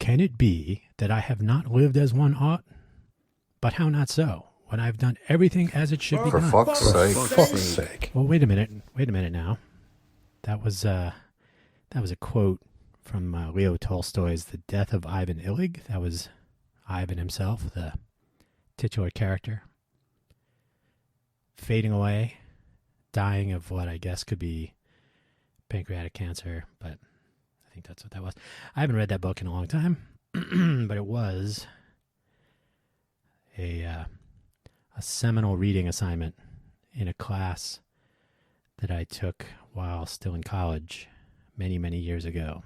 Can it be that I have not lived as one ought? But how not so, when I have done everything as it should be done? For fuck's sake. Well, wait a minute now. That was a quote from Leo Tolstoy's The Death of Ivan Illig. That was Ivan himself, the titular character, fading away, dying of what I guess could be pancreatic cancer, but I think that's what that was. I haven't read that book in a long time, but it was a seminal reading assignment in a class that I took while still in college many, many years ago.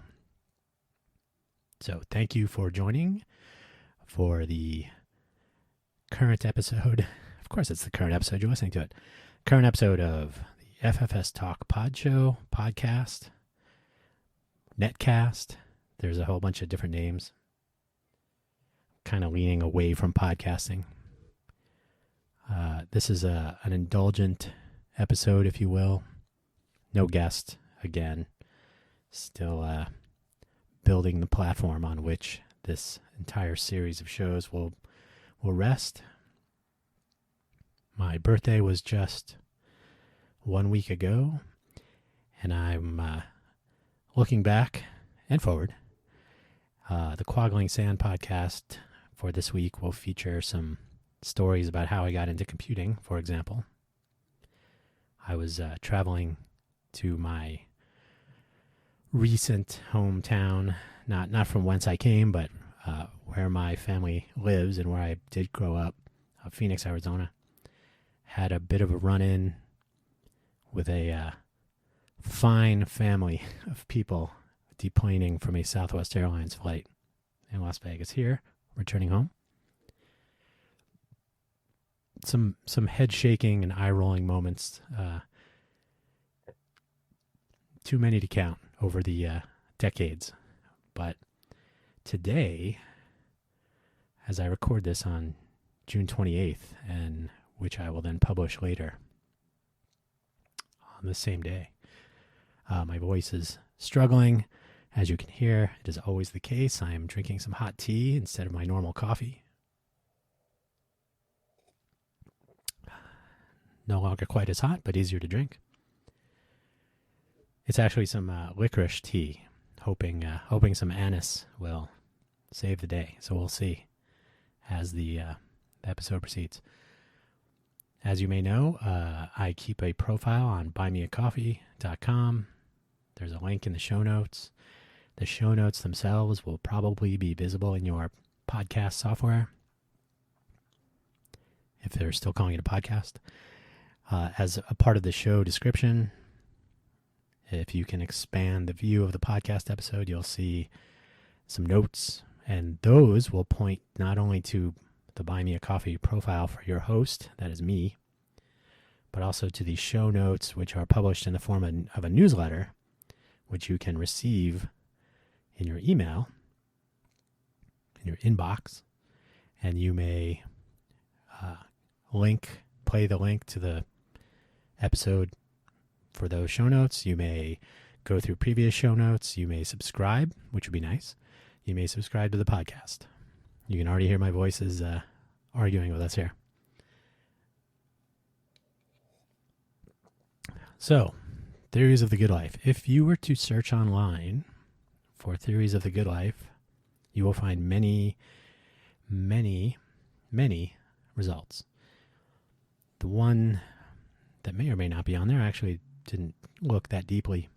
So thank you for joining for the current episode. Of course, it's the current episode. You're listening to it. Current episode of the FFS Talk podcast, Netcast. There's a whole bunch of different names. Kind of leaning away from podcasting. This is an indulgent episode, if you will. No guest, again. Still building the platform on which this entire series of shows will rest. My birthday was just 1 week ago, and I'm looking back and forward. The Quaggling Sand podcast for this week will feature some stories about how I got into computing, for example. I was traveling to my recent hometown, not from whence I came, but where my family lives and where I did grow up, Phoenix, Arizona. Had a bit of a run-in with a fine family of people deplaning from a Southwest Airlines flight in Las Vegas here, returning home. Some head-shaking and eye-rolling moments, too many to count over the decades. But today, as I record this on June 28th, and which I will then publish later on the same day, my voice is struggling. As you can hear, it is always the case. I am drinking some hot tea instead of my normal coffee. No longer quite as hot, but easier to drink. It's actually some licorice tea, hoping some anise will save the day. So we'll see as the episode proceeds. As you may know, I keep a profile on buymeacoffee.com. There's a link in the show notes. The show notes themselves will probably be visible in your podcast software, if they're still calling it a podcast. As a part of the show description, if you can expand the view of the podcast episode, you'll see some notes, and those will point not only to the Buy Me a Coffee profile for your host, that is me, but also to the show notes, which are published in the form of a newsletter, which you can receive in your email, in your inbox, and you may play the link to the episode for those show notes. You may go through previous show notes. You may subscribe, which would be nice. You may subscribe to the podcast. You can already hear my voices arguing with us here. So, theories of the good life. If you were to search online for theories of the good life, you will find many, many, many results. The one that may or may not be on there, I actually didn't look that deeply,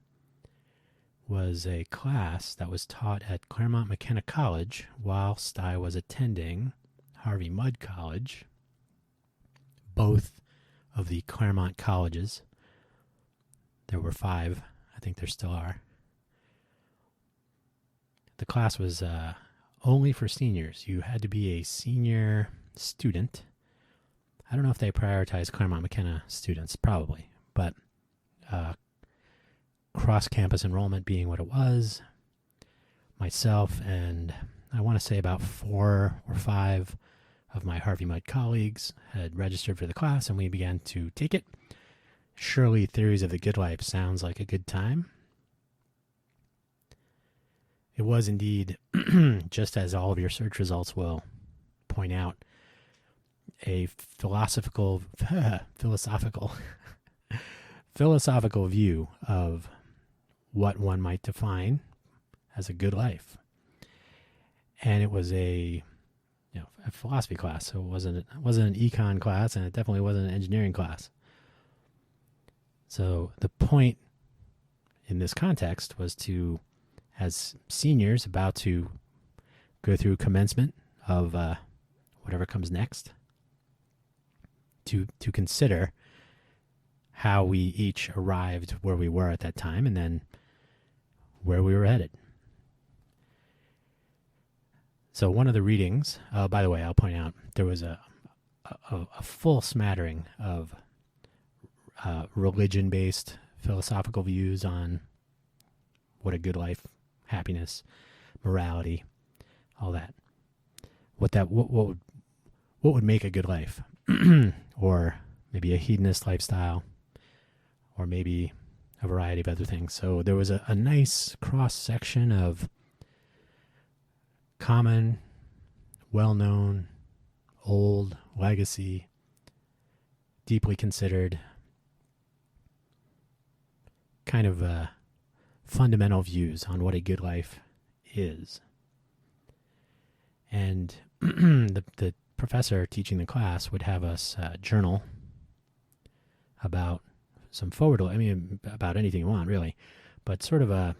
was a class that was taught at Claremont McKenna College whilst I was attending Harvey Mudd College, both of the Claremont colleges. There were 5. I think there still are. The class was only for seniors. You had to be a senior student. I don't know if they prioritize Claremont McKenna students, probably, but cross-campus enrollment being what it was, myself and I want to say about 4 or 5 of my Harvey Mudd colleagues had registered for the class, and we began to take it. Surely Theories of the Good Life sounds like a good time. it was indeed, just as all of your search results will point out, a philosophical view of what one might define as a good life. And it was a philosophy class, so it wasn't an econ class, and it definitely wasn't an engineering class. So the point in this context was to, as seniors about to go through commencement of whatever comes next, to consider how we each arrived where we were at that time and then where we were headed. So one of the readings, by the way, I'll point out, there was a full smattering of religion-based philosophical views on what a good life, happiness, morality, all that. What would make a good life, or maybe a hedonist lifestyle, or maybe a variety of other things. So there was a nice cross-section of common, well-known, old, legacy, deeply considered, kind of fundamental views on what a good life is. And the professor teaching the class would have us journal about some about anything you want, really, but sort of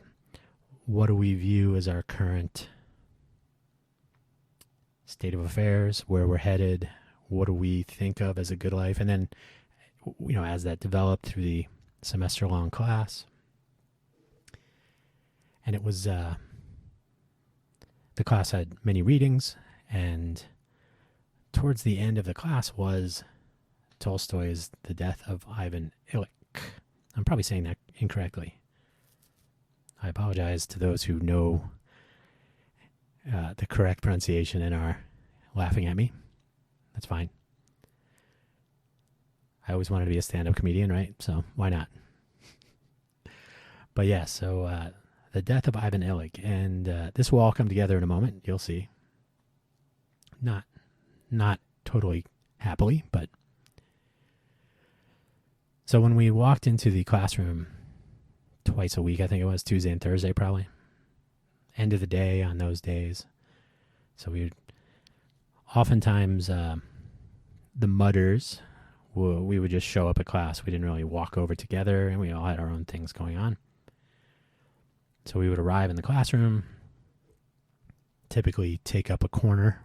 what do we view as our current state of affairs, where we're headed, what do we think of as a good life, and then, as that developed through the semester-long class. And it was, the class had many readings, and towards the end of the class was Tolstoy's The Death of Ivan Illich. I'm probably saying that incorrectly. I apologize to those who know the correct pronunciation and are laughing at me. That's fine. I always wanted to be a stand-up comedian, right? So why not? But yeah, so The Death of Ivan Illich. And this will all come together in a moment. You'll see. Not totally happily, but... So when we walked into the classroom twice a week, I think it was Tuesday and Thursday probably, end of the day on those days. So we would oftentimes, the mudders, we would just show up at class. We didn't really walk over together, and we all had our own things going on. So we would arrive in the classroom, typically take up a corner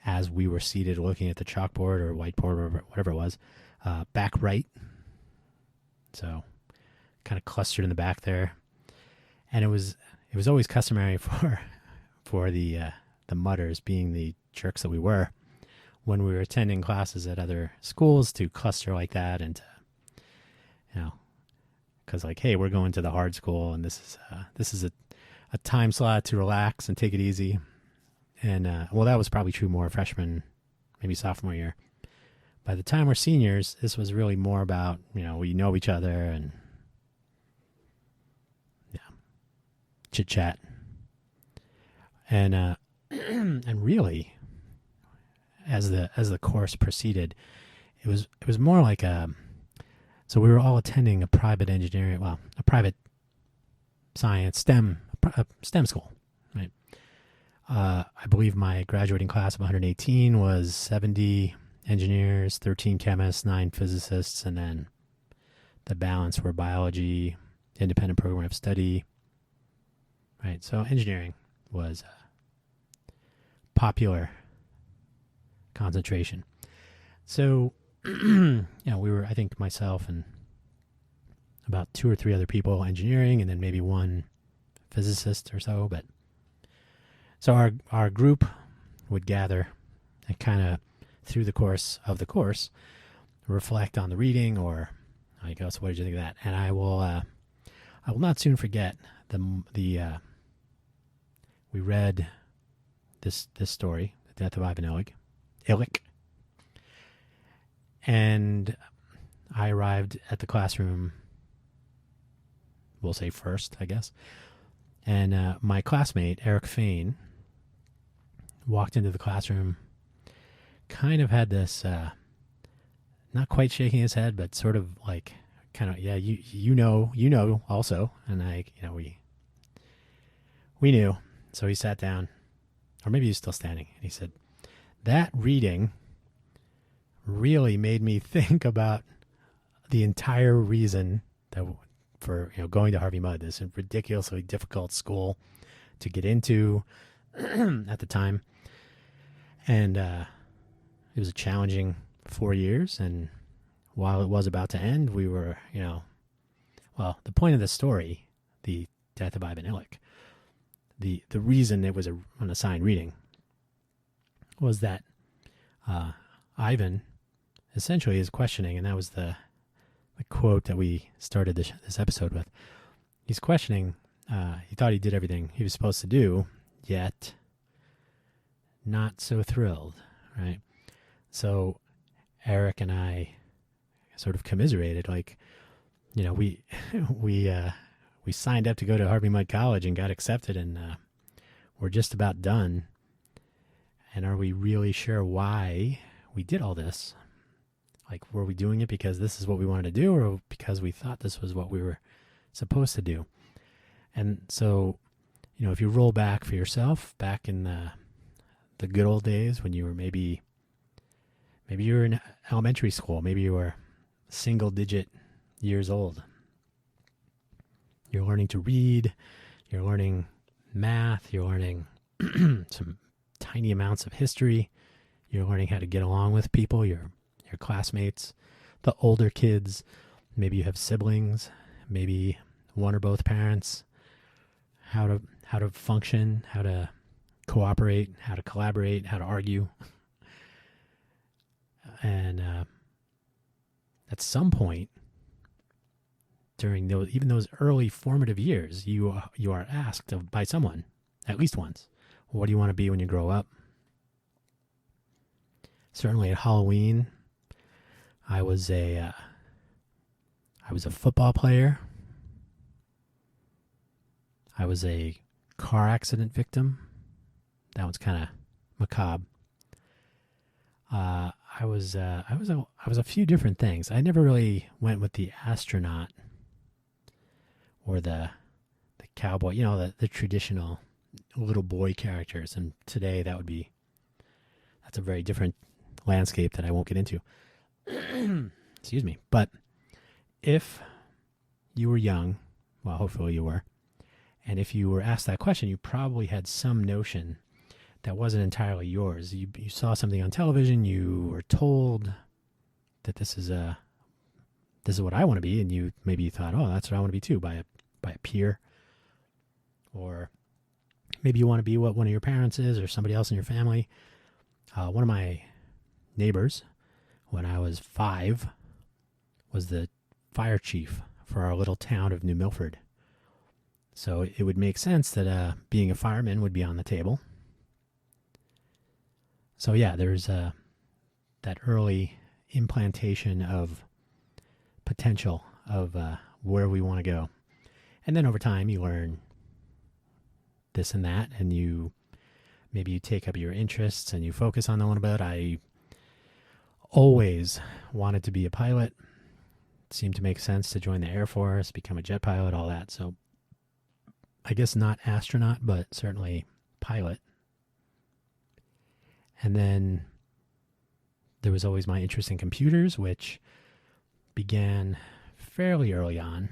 as we were seated looking at the chalkboard or whiteboard or whatever it was, back right. So kind of clustered in the back there. And it was always customary for the mudders, being the jerks that we were, when we were attending classes at other schools, to cluster like that, and to, because hey, we're going to the hard school, and this is a time slot to relax and take it easy. And that was probably true more freshman, maybe sophomore year. By the time we're seniors, this was really more about, we know each other and chit chat. And and really, as the course proceeded, it was more like so we were all attending a private engineering, a private science STEM school, right? I believe my graduating class of 118 was 70 engineers, 13 chemists, 9 physicists, and then the balance were biology, independent program of study. Right, so engineering was popular concentration. So, we were, I think, myself and about 2 or 3 other people engineering, and then maybe 1 physicist or so. But so our group would gather and kind of, through the course of the course, reflect on the reading, or I guess, what did you think of that? And I will not soon forget we read this story, The Death of Ivan Illich, and I arrived at the classroom, we'll say first, I guess, And my classmate, Eric Fain, walked into the classroom, kind of had this, not quite shaking his head, but sort of like, kind of, yeah, you know also. And we knew. So he sat down, or maybe he was still standing, and he said, that reading really made me think about the entire reason that for going to Harvey Mudd, this ridiculously difficult school to get into at the time. And it was a challenging 4 years. And while it was about to end, we were, well, the point of the story, the death of Ivan Illich, the reason it was an assigned reading was that Ivan essentially is questioning, and that was the quote that we started this episode with. He's questioning, he thought he did everything he was supposed to do, yet not so thrilled, right? So Eric and I sort of commiserated, like, we signed up to go to Harvey Mudd College and got accepted, and we're just about done. And are we really sure why we did all this? Like, were we doing it because this is what we wanted to do, or because we thought this was what we were supposed to do? And so, if you roll back for yourself, back in the good old days when you were maybe you were in elementary school, maybe you were single digit years old. You're learning to read, you're learning math, you're learning some tiny amounts of history, you're learning how to get along with people, your classmates, the older kids, maybe you have siblings, maybe one or both parents, how to function, how to cooperate, how to collaborate, how to argue. And at some point during those early formative years, you are asked by someone, at least once, what do you want to be when you grow up? Certainly at Halloween, I was a football player. I was a car accident victim. That one's kind of macabre. I was a few different things. I never really went with the astronaut or the cowboy, the traditional little boy characters. And today that's a very different landscape that I won't get into. Excuse me. But if you were young, well, hopefully you were, and if you were asked that question, you probably had some notion that wasn't entirely yours. You saw something on television, you were told that this is what I want to be, and maybe you thought, oh, that's what I want to be too, by a peer. Or maybe you want to be what one of your parents is, or somebody else in your family. One of my neighbors, when I was 5, was the fire chief for our little town of New Milford. So it would make sense that being a fireman would be on the table. So yeah, there's that early implantation of potential of where we want to go. And then over time you learn this and that, and maybe you take up your interests and you focus on them a little bit. I always wanted to be a pilot. It seemed to make sense to join the Air Force, become a jet pilot, all that. So I guess not astronaut, but certainly pilot. And then there was always my interest in computers, which began fairly early on.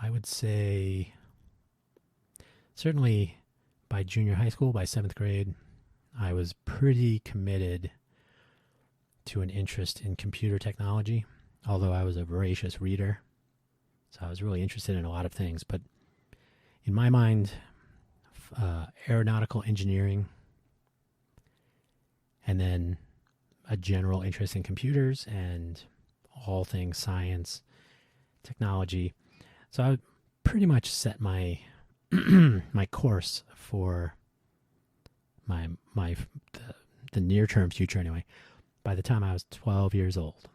I would say certainly by junior high school, by 7th grade, I was pretty committed to an interest in computer technology, although I was a voracious reader. So I was really interested in a lot of things. But in my mind, aeronautical engineering, and then a general interest in computers and all things science, technology. So I would pretty much set my my course for the near-term future anyway, by the time I was 12 years old.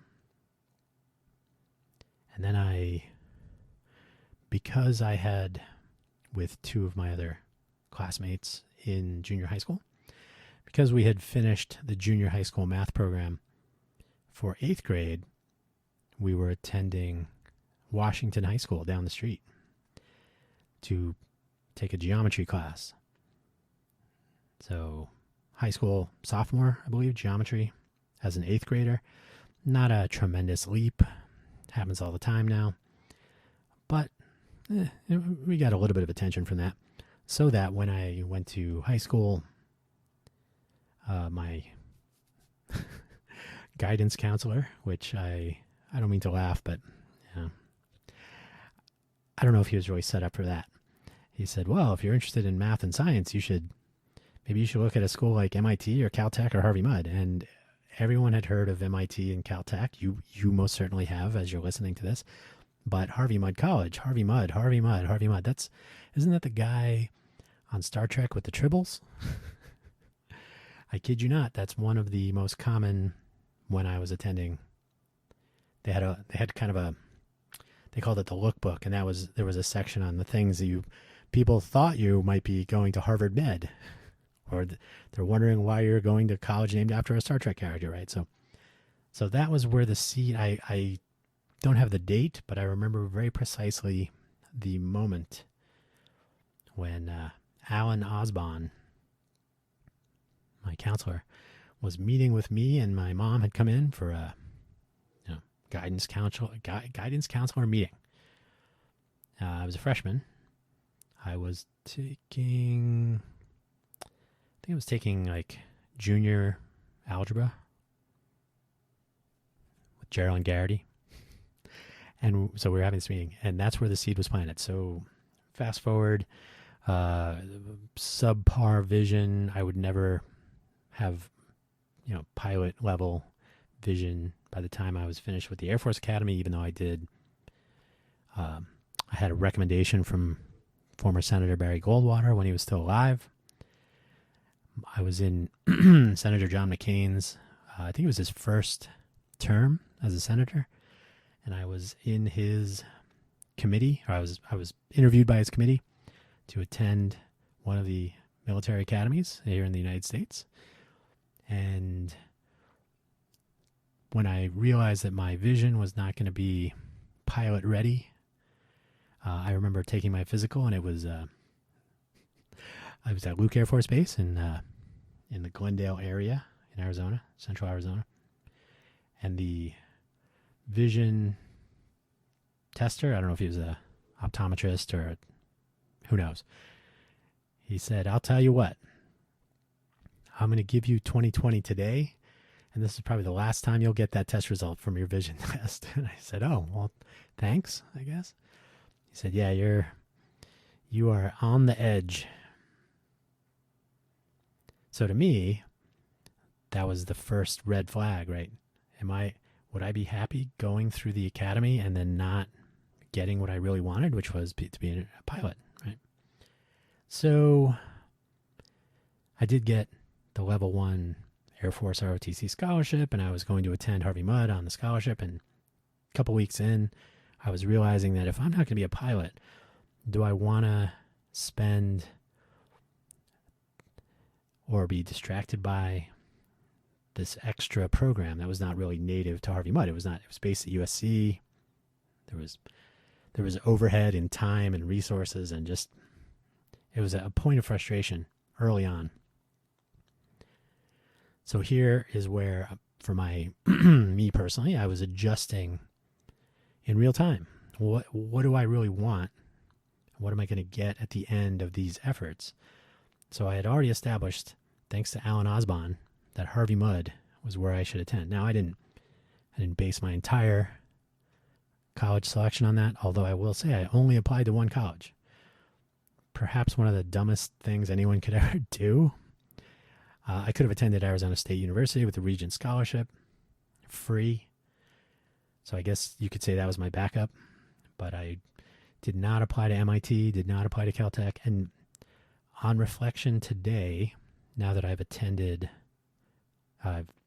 And then I because I had, with two of my other classmates in junior high school, because we had finished the junior high school math program for 8th grade, we were attending Washington High School down the street to take a geometry class. So high school sophomore, I believe, geometry as an 8th grader. Not a tremendous leap. Happens all the time now. But we got a little bit of attention from that. So that when I went to high school, my guidance counselor, which I don't mean to laugh, but I don't know if he was really set up for that. He said, well, if you're interested in math and science, maybe you should look at a school like MIT or Caltech or Harvey Mudd. And everyone had heard of MIT and Caltech. You most certainly have as you're listening to this. But Harvey Mudd College, Harvey Mudd. Isn't that the guy on Star Trek with the tribbles? I kid you not. That's one of the most common when I was attending. They had kind of they called it the lookbook, and there was a section on the things that people thought you might be going to Harvard Med, or they're wondering why you're going to college named after a Star Trek character, right? So that was where the seed. I don't have the date, but I remember very precisely the moment when Alan Osborne, my counselor, was meeting with me, and my mom had come in for a guidance counselor meeting. I was a freshman. I was taking like junior algebra with Gerald Garrity. And so we were having this meeting, and that's where the seed was planted. So fast forward, subpar vision. I would never have, pilot level vision by the time I was finished with the Air Force Academy, even though I did. I had a recommendation from former Senator Barry Goldwater when he was still alive. I was in Senator John McCain's, I think it was his first term as a senator, and I was in his committee, or I was interviewed by his committee to attend one of the military academies here in the United States. And when I realized that my vision was not going to be pilot ready, I remember taking my physical, and it was I was at Luke Air Force Base in the Glendale area in Arizona, central Arizona, and the vision tester, I don't know if he was a optometrist or who knows, he said, I'll tell you what, I'm going to give you 20/20 today, and this is probably the last time you'll get that test result from your vision test. And I said, oh, well, thanks, I guess. He said, yeah, you are on the edge. So to me, that was the first red flag, right? Would I be happy going through the academy and then not getting what I really wanted, which was to be a pilot, right? So I did get the level 1 Air Force ROTC scholarship, and I was going to attend Harvey Mudd on the scholarship. And a couple weeks in, I was realizing that if I'm not going to be a pilot, do I want to spend or be distracted by this extra program that was not really native to Harvey Mudd? It was based at USC. There was overhead in time and resources, and just it was a point of frustration early on. So here is where, for me personally, I was adjusting in real time. What do I really want? What am I going to get at the end of these efforts? So I had already established, thanks to Alan Osborne, that Harvey Mudd was where I should attend. Now, I didn't base my entire college selection on that, although I will say I only applied to one college. Perhaps one of the dumbest things anyone could ever do. I could have attended Arizona State University with a Regent Scholarship, free. So I guess you could say that was my backup. But I did not apply to MIT, did not apply to Caltech. And on reflection today, now that I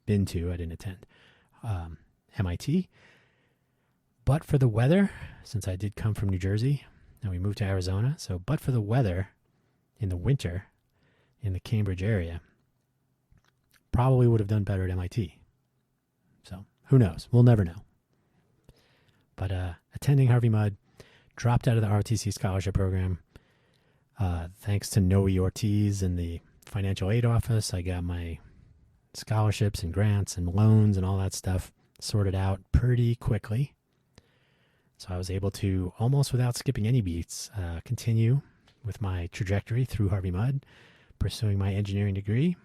didn't attend MIT. But for the weather, since I did come from New Jersey, and we moved to Arizona. So, but for the weather in the winter in the Cambridge area, probably would have done better at MIT. So, who knows? We'll never know. But attending Harvey Mudd, dropped out of the ROTC scholarship program. Thanks to Noe Ortiz and the financial aid office, I got my scholarships and grants and loans and all that stuff sorted out pretty quickly. So I was able to, almost without skipping any beats, continue with my trajectory through Harvey Mudd, pursuing my engineering degree.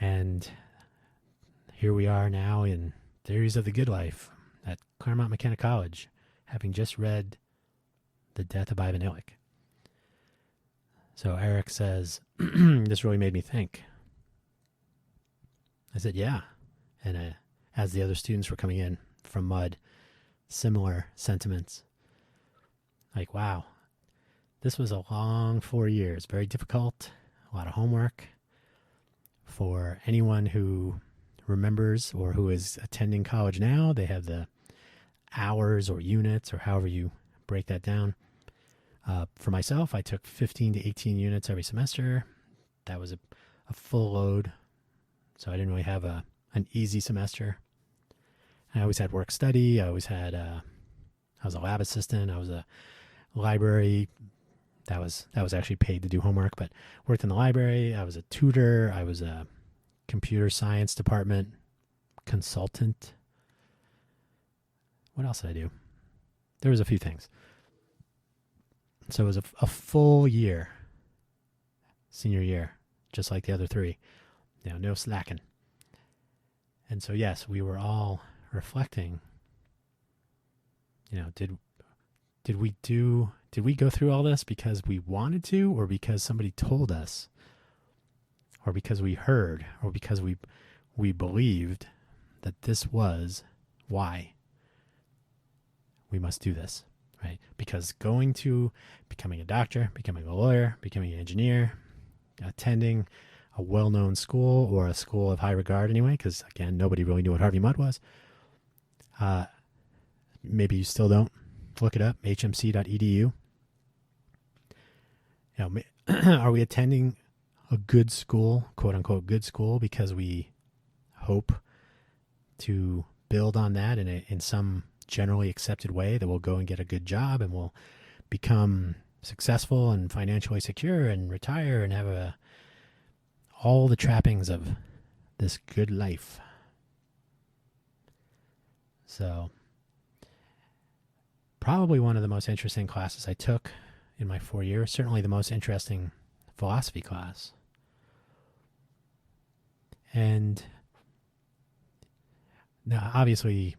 And here we are now in Theories of the Good Life at Claremont McKenna College, having just read The Death of Ivan Illich. So Eric says, this really made me think. I said, yeah. And as the other students were coming in from Mudd, similar sentiments. Like, wow, this was a long 4 years, very difficult, a lot of homework. For anyone who remembers or who is attending college now, they have the hours or units or however you break that down. For myself, I took 15 to 18 units every semester. That was a full load, so I didn't really have an easy semester. I always had work study. I always had, I was a lab assistant. I was a library. That was actually paid to do homework, but worked in the library. I was a tutor. I was a computer science department consultant. What else did I do? There was a few things. So it was a full year, senior year, just like the other three. No slacking. And so, yes, we were all reflecting, did we go through all this because we wanted to, or because somebody told us, or because we heard, or because we believed that this was why we must do this, right? Because going to becoming a doctor, becoming a lawyer, becoming an engineer, attending a well-known school, or a school of high regard anyway, because again, nobody really knew what Harvey Mudd was. Maybe you still don't. Look it up, hmc.edu. Are we attending a good school, quote unquote good school, because we hope to build on that in some generally accepted way that we'll go and get a good job and we'll become successful and financially secure and retire and have all the trappings of this good life? So, probably one of the most interesting classes I took in my 4 years, certainly the most interesting philosophy class. And now, obviously,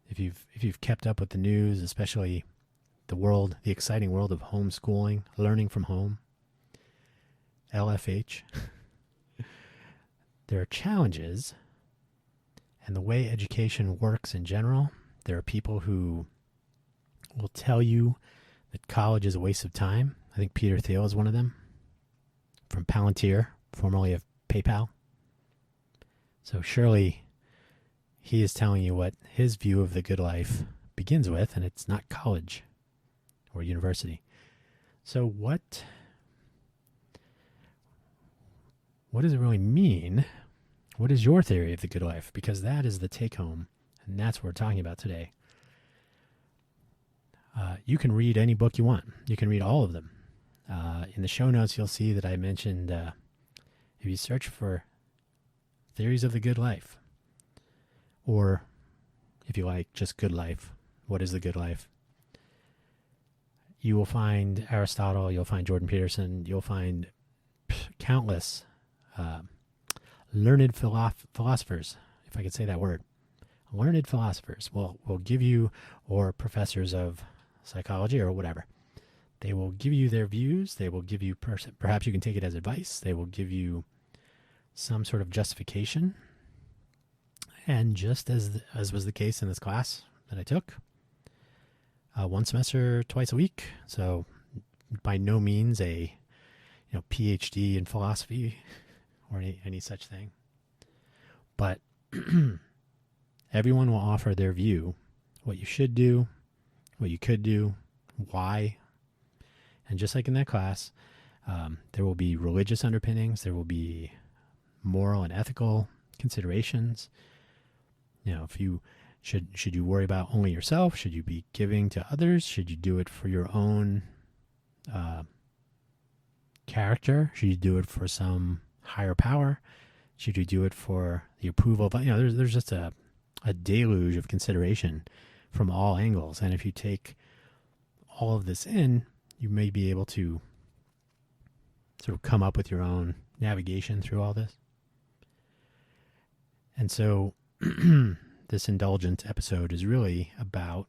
if you've kept up with the news, especially the exciting world of homeschooling, learning from home, LFH, there are challenges, and the way education works in general, there are people who will tell you that college is a waste of time. I think Peter Thiel is one of them, from Palantir, formerly of PayPal. So surely he is telling you what his view of the good life begins with, and it's not college or university. So what does it really mean? What is your theory of the good life? Because that is the take home, and that's what we're talking about today. You can read any book you want. You can read all of them. In the show notes, you'll see that I mentioned if you search for Theories of the Good Life, or if you like just good life, what is the good life? You will find Aristotle, you'll find Jordan Peterson, you'll find countless learned philosophers, if I could say that word. Learned philosophers will give you, or professors of psychology or whatever, they will give you their views. They will give you, perhaps you can take it as advice. They will give you some sort of justification. And just as was the case in this class that I took, one semester, twice a week. So by no means a PhD in philosophy or any such thing. But everyone will offer their view, what you should do, what you could do, why. And just like in that class, there will be religious underpinnings. There will be moral and ethical considerations. If you should you worry about only yourself? Should you be giving to others? Should you do it for your own character? Should you do it for some higher power? Should you do it for the approval of, there's just a deluge of consideration from all angles. And if you take all of this in, you may be able to sort of come up with your own navigation through all this. And so this indulgent episode is really about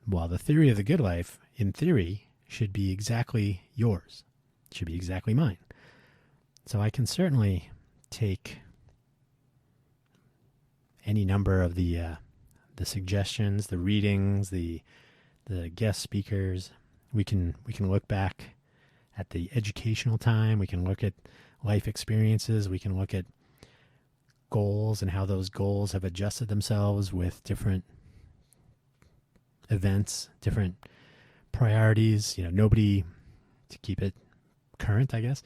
the theory of the good life, in theory, should be exactly yours. It should be exactly mine. So I can certainly take any number of the suggestions, the readings, the guest speakers. We can look back at the educational time. We can look at life experiences. We can look at goals and how those goals have adjusted themselves with different events, different priorities. Nobody, to keep it current, I guess,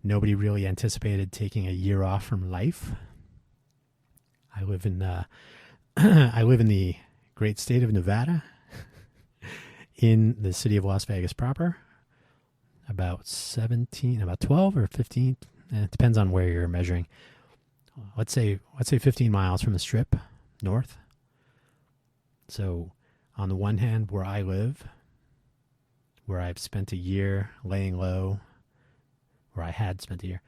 nobody really anticipated taking a year off from life. I live in the great state of Nevada, in the city of Las Vegas proper, about 12 or 15, it depends on where you're measuring. Let's say 15 miles from the Strip, north. So on the one hand, where I live, where I've spent a year laying low, where I had spent a year,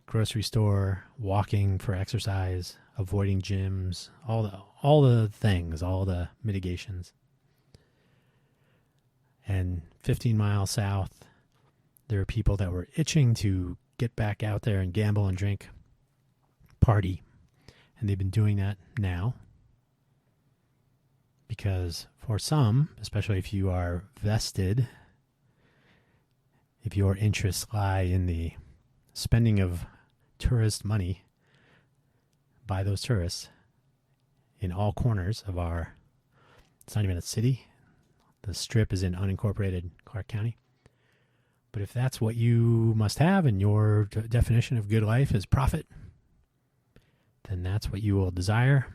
grocery store, walking for exercise, avoiding gyms, all the things, all the mitigations. And 15 miles south, there are people that were itching to get back out there and gamble and drink, party. And they've been doing that now. Because for some, especially if you are vested, if your interests lie in the spending of tourist money by those tourists in all corners of it's not even a city. The Strip is in unincorporated Clark County. But if that's what you must have and your definition of good life is profit, then that's what you will desire.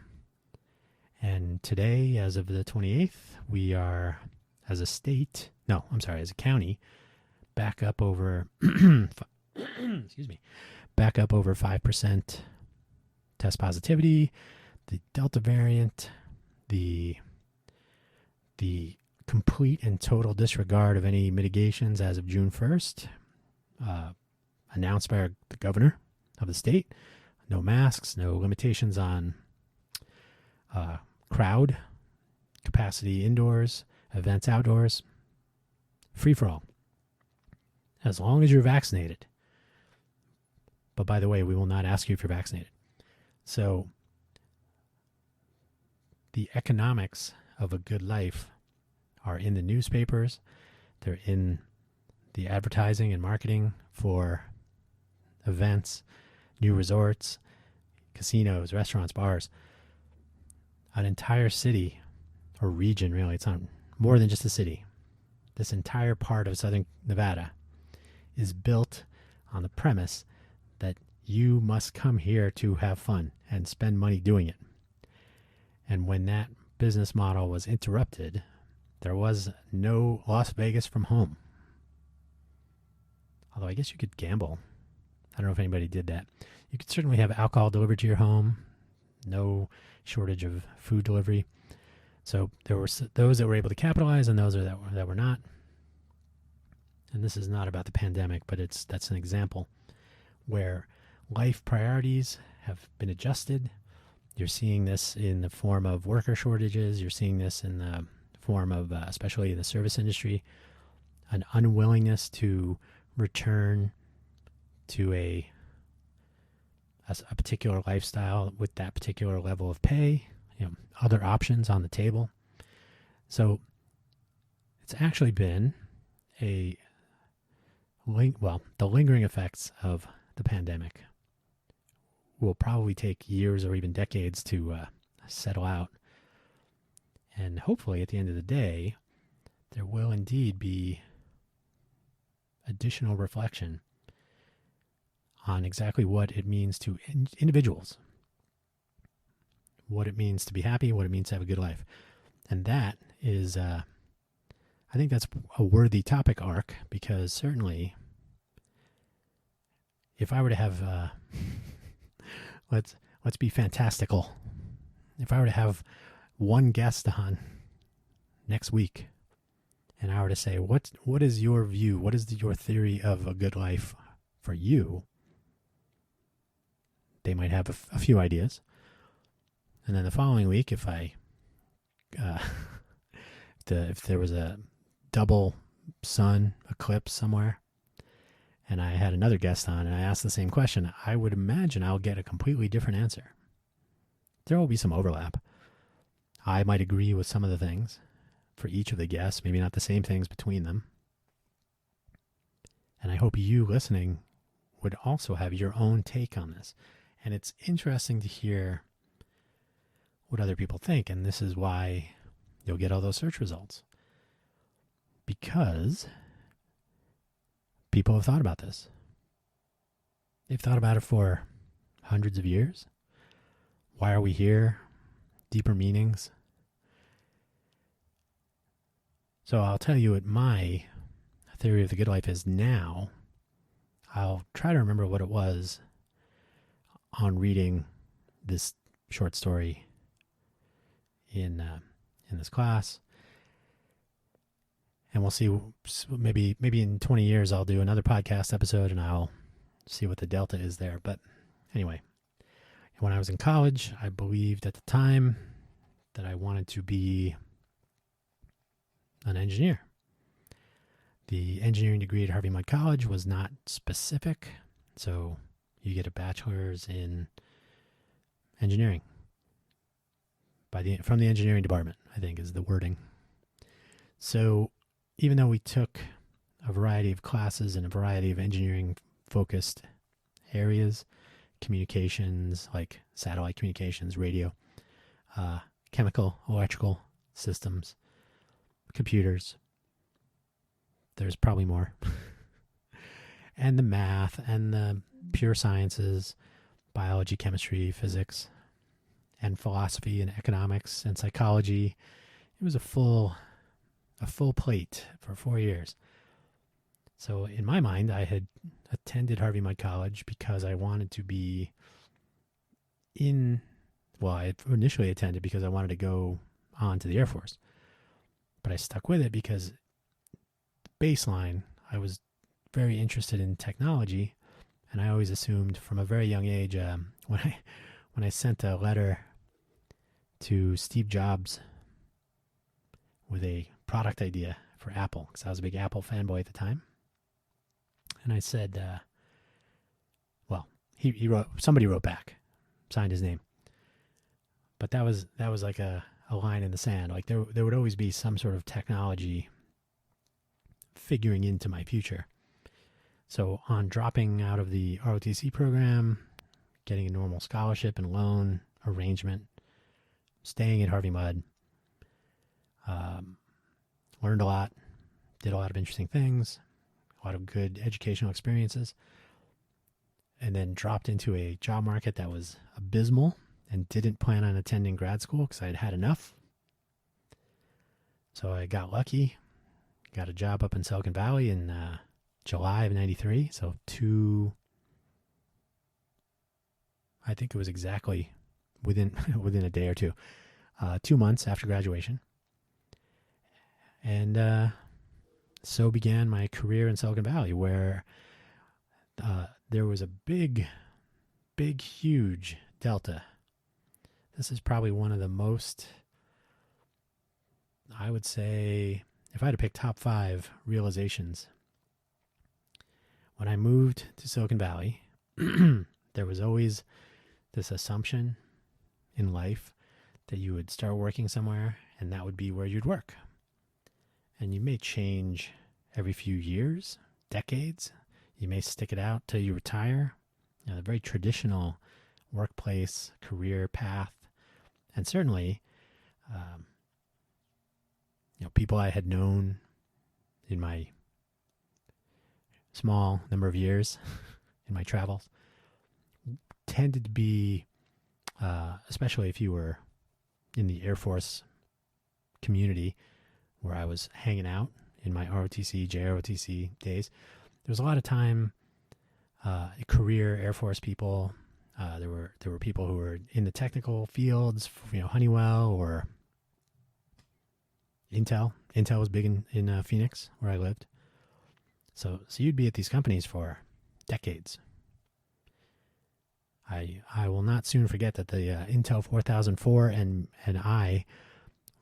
And today, as of the 28th, we are, as a county, back up over, back up over 5% test positivity, the Delta variant, the complete and total disregard of any mitigations as of June 1st, announced by the governor of the state. No masks, no limitations on crowd capacity indoors, events outdoors, free for all, as long as you're vaccinated. But by the way, we will not ask you if you're vaccinated. So the economics of a good life are in the newspapers. They're in the advertising and marketing for events, new resorts, casinos, restaurants, bars. An entire city or region, really, it's not more than just a city. This entire part of southern Nevada is built on the premise that you must come here to have fun and spend money doing it. And when that business model was interrupted, there was no Las Vegas from home. Although I guess you could gamble. I don't know if anybody did that. You could certainly have alcohol delivered to your home. No shortage of food delivery. So there were those that were able to capitalize and those that were not. And this is not about the pandemic, but that's an example where life priorities have been adjusted. You're seeing this in the form of worker shortages. You're seeing this in the form of, especially in the service industry, an unwillingness to return to a particular lifestyle with that particular level of pay, other options on the table. So it's actually been the lingering effects of the pandemic will probably take years or even decades to settle out. And hopefully at the end of the day, there will indeed be additional reflection on exactly what it means to individuals, what it means to be happy, what it means to have a good life. And that is, I think that's a worthy topic arc, because certainly if I were to have, let's be fantastical. If I were to have one guest on next week, and I were to say, what is your view? What is your theory of a good life for you? They might have a few ideas. And then the following week, if there was a double sun eclipse somewhere, and I had another guest on and I asked the same question, I would imagine I'll get a completely different answer. There will be some overlap. I might agree with some of the things for each of the guests, maybe not the same things between them. And I hope you listening would also have your own take on this. And it's interesting to hear what other people think. And this is why you'll get all those search results. Because people have thought about this. They've thought about it for hundreds of years. Why are we here? Deeper meanings. So I'll tell you what my theory of the good life is now. I'll try to remember what it was on reading this short story in this class. And we'll see, maybe in 20 years I'll do another podcast episode and I'll see what the delta is there. But anyway, when I was in college, I believed at the time that I wanted to be an engineer. The engineering degree at Harvey Mudd College was not specific, so you get a bachelor's in engineering from the engineering department, I think is the wording. So even though we took a variety of classes in a variety of engineering-focused areas, communications, like satellite communications, radio, chemical, electrical systems, computers, there's probably more, and the math and the pure sciences, biology, chemistry, physics, and philosophy and economics and psychology. It was a full plate for 4 years. So in my mind, I had attended Harvey Mudd College because I wanted to be I initially attended because I wanted to go on to the Air Force. But I stuck with it because baseline, I was very interested in technology, and I always assumed from a very young age, when I sent a letter to Steve Jobs with a product idea for Apple, because I was a big Apple fanboy at the time, and I said, somebody wrote back, signed his name, but that was like a line in the sand. Like there would always be some sort of technology figuring into my future. So on dropping out of the ROTC program, getting a normal scholarship and loan arrangement, staying at Harvey Mudd, learned a lot, did a lot of interesting things, a lot of good educational experiences, and then dropped into a job market that was abysmal and didn't plan on attending grad school because I had had enough. So I got lucky, got a job up in Silicon Valley in July of 93. So I think it was exactly within a day or two, 2 months after graduation. And so began my career in Silicon Valley, where there was a big, huge delta. This is probably one of the most, I would say, if I had to pick top 5 realizations. When I moved to Silicon Valley, there was always this assumption in life that you would start working somewhere and that would be where you'd work. And you may change every few years, decades. You may stick it out till you retire. The very traditional workplace, career path. And certainly, people I had known in my small number of years in my travels tended to be, especially if you were in the Air Force community where I was hanging out in my ROTC, JROTC days, there was a lot of time, career Air Force people. There were people who were in the technical fields, Honeywell or Intel. Intel was big in Phoenix, where I lived. So you'd be at these companies for decades. I will not soon forget that the Intel 4004 and I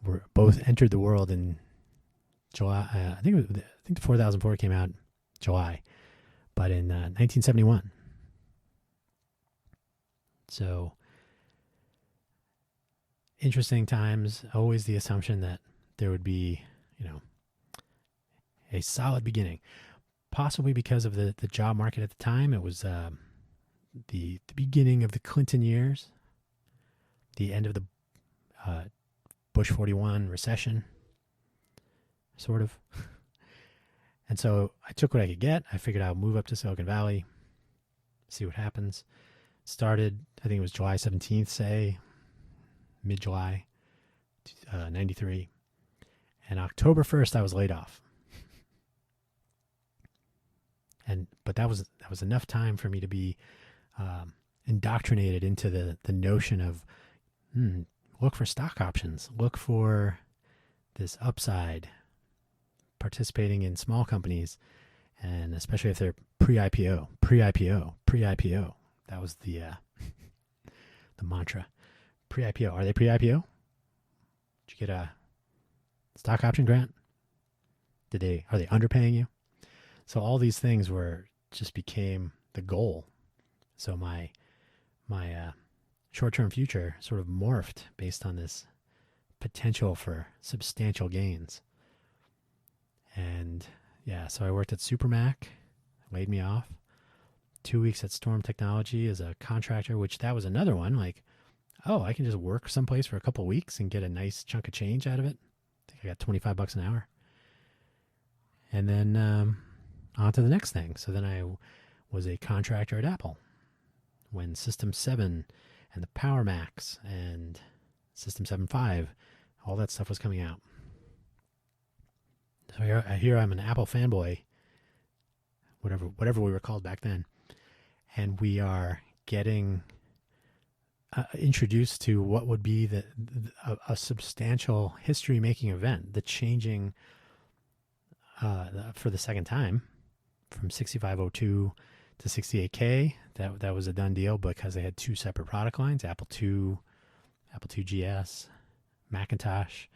were both entered the world in July. I think the 4004 came out July, but in 1971. So interesting times. Always the assumption that there would be, a solid beginning. Possibly because of the job market at the time. It was the beginning of the Clinton years, the end of the Bush 41 recession, sort of. And so I took what I could get. I figured I'll move up to Silicon Valley, see what happens. Started, I think it was July 17th, say, mid-July, 93. And October 1st, I was laid off. But that was enough time for me to be indoctrinated into the notion of look for stock options, look for this upside, participating in small companies, and especially if they're pre-IPO. That was the mantra. Pre-IPO. Are they pre-IPO? Did you get a stock option grant? Are they underpaying you? So all these things just became the goal. So my short-term future sort of morphed based on this potential for substantial gains. And so I worked at Supermac, laid me off. 2 weeks at Storm Technology as a contractor, which that was another one. Like, I can just work someplace for a couple of weeks and get a nice chunk of change out of it. I think I got $25 an hour. And then on to the next thing. So then I was a contractor at Apple when System 7 and the Power Macs and System 7.5, all that stuff was coming out. So here I'm an Apple fanboy, whatever we were called back then. And we are getting introduced to what would be a substantial history-making event, the changing for the second time from 6502 to 68K. That was a done deal because they had two separate product lines, Apple II, Apple II GS, Macintosh,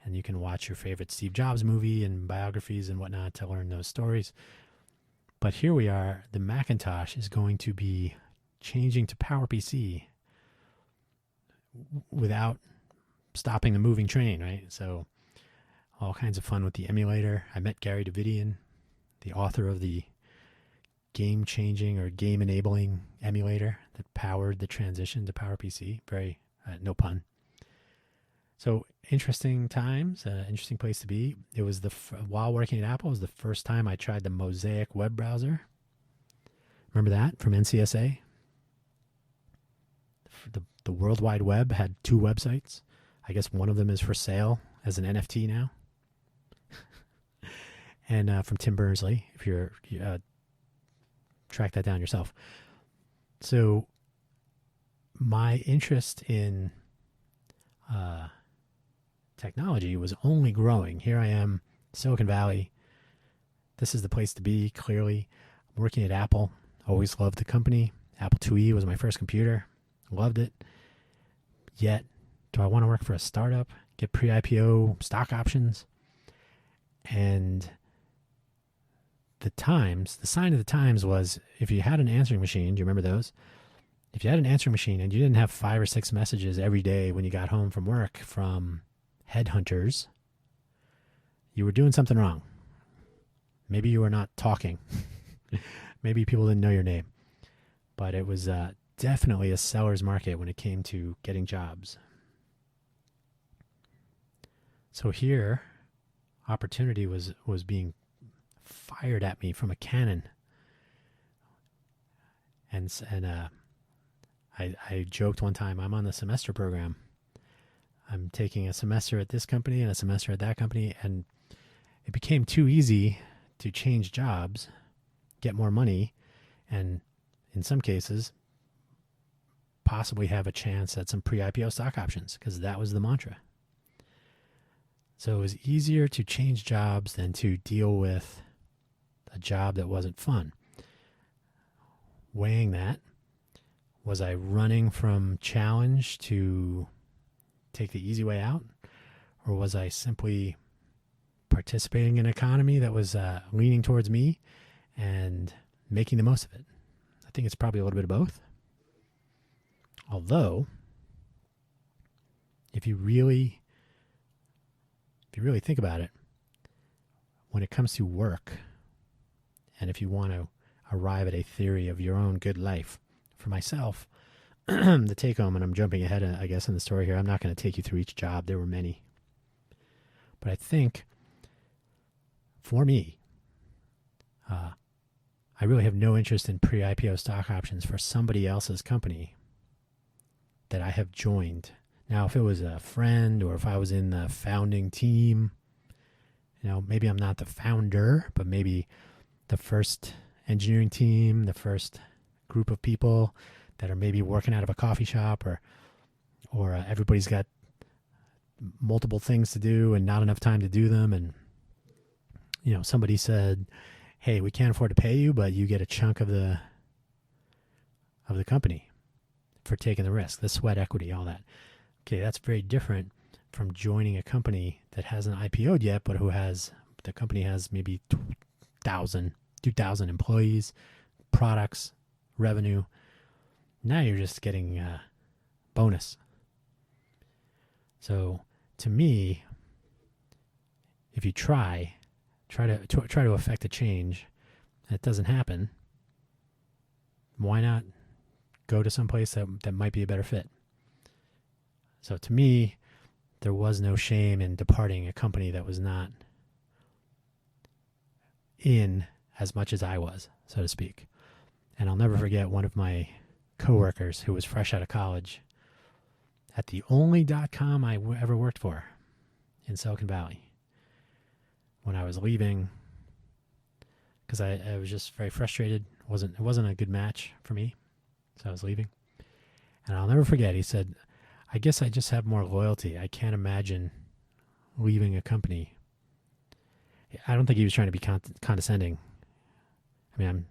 and you can watch your favorite Steve Jobs movie and biographies and whatnot to learn those stories. But here we are, the Macintosh is going to be changing to PowerPC without stopping the moving train, right? So all kinds of fun with the emulator. I met Gary Davidian, the author of the game-changing or game-enabling emulator that powered the transition to PowerPC. Very, no pun. So interesting times, interesting place to be. It was while working at Apple, it was the first time I tried the Mosaic web browser. Remember that from NCSA? The World Wide Web had two websites. I guess one of them is for sale as an NFT now. And from Tim Berners-Lee, if you're track that down yourself. So my interest in technology was only growing. Here I am, Silicon Valley. This is the place to be, clearly. I'm working at Apple. Always loved the company. Apple IIe was my first computer. Loved it. Yet, do I want to work for a startup? Get pre-IPO stock options? And the sign of the times was if you had an answering machine, do you remember those? If you had an answering machine and you didn't have 5 or 6 messages every day when you got home from work from headhunters, you were doing something wrong. Maybe you were not talking. Maybe people didn't know your name. But it was definitely a seller's market when it came to getting jobs. So here opportunity was being fired at me from a cannon. And I joked one time, I'm on the semester program. I'm taking a semester at this company and a semester at that company, and it became too easy to change jobs, get more money, and in some cases, possibly have a chance at some pre-IPO stock options, because that was the mantra. So it was easier to change jobs than to deal with a job that wasn't fun. Weighing that, was I running from challenge to take the easy way out? Or was I simply participating in an economy that was leaning towards me and making the most of it? I think it's probably a little bit of both. Although, if you really think about it, when it comes to work, and if you want to arrive at a theory of your own good life, for myself, the take home, and I'm jumping ahead, I guess, in the story here. I'm not going to take you through each job. There were many. But I think, for me, I really have no interest in pre-IPO stock options for somebody else's company that I have joined. Now, if it was a friend or if I was in the founding team, maybe I'm not the founder, but maybe the first engineering team, the first group of people that are maybe working out of a coffee shop, or everybody's got multiple things to do and not enough time to do them. And, somebody said, hey, we can't afford to pay you, but you get a chunk of the company for taking the risk, the sweat equity, all that. Okay, that's very different from joining a company that hasn't IPO'd yet, but the company has maybe 2,000 employees, products, revenue. Now you're just getting a bonus. So to me, if you try to affect a change that doesn't happen, why not go to some place that might be a better fit? So to me, there was no shame in departing a company that was not in as much as I was, so to speak. And I'll never forget one of my coworkers who was fresh out of college at the only .com I ever worked for in Silicon Valley. When I was leaving, because I was just very frustrated. It wasn't a good match for me, so I was leaving. And I'll never forget, he said, I guess I just have more loyalty. I can't imagine leaving a company. I don't think he was trying to be condescending. I mean,